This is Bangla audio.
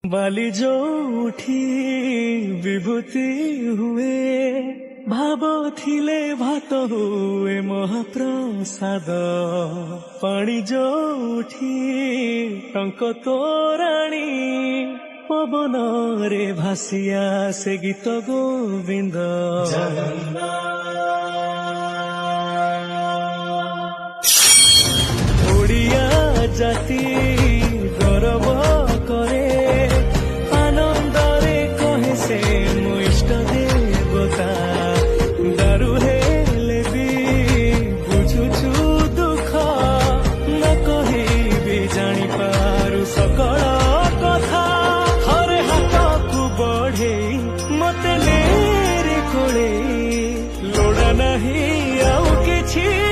ବାଲି ଯୋଉଠି ବିଭୂତି ହୁଏ ଭାବ ଥିଲେ ଭାତ ହୁଏ ମହାପ୍ରସାଦ ପାଣି ଯୋଉଠି ଟଙ୍କ ତୋରାଣୀ ପବନରେ ଭାସି ଆସେ ଗୀତ ଗୋବିନ୍ଦ ଓଡ଼ିଆ ଜାତି ଗୌରବ করে আনন্দরে কহে সে মো ইষ্ট দেবতা দারু হেলে বি বুঝুছু দুঃখ না কহিবি জানি পারু সকল কথা হরে হাতকু বঢ়েই মতে নেরে কোলে লোড়া নাহি আউ কিছু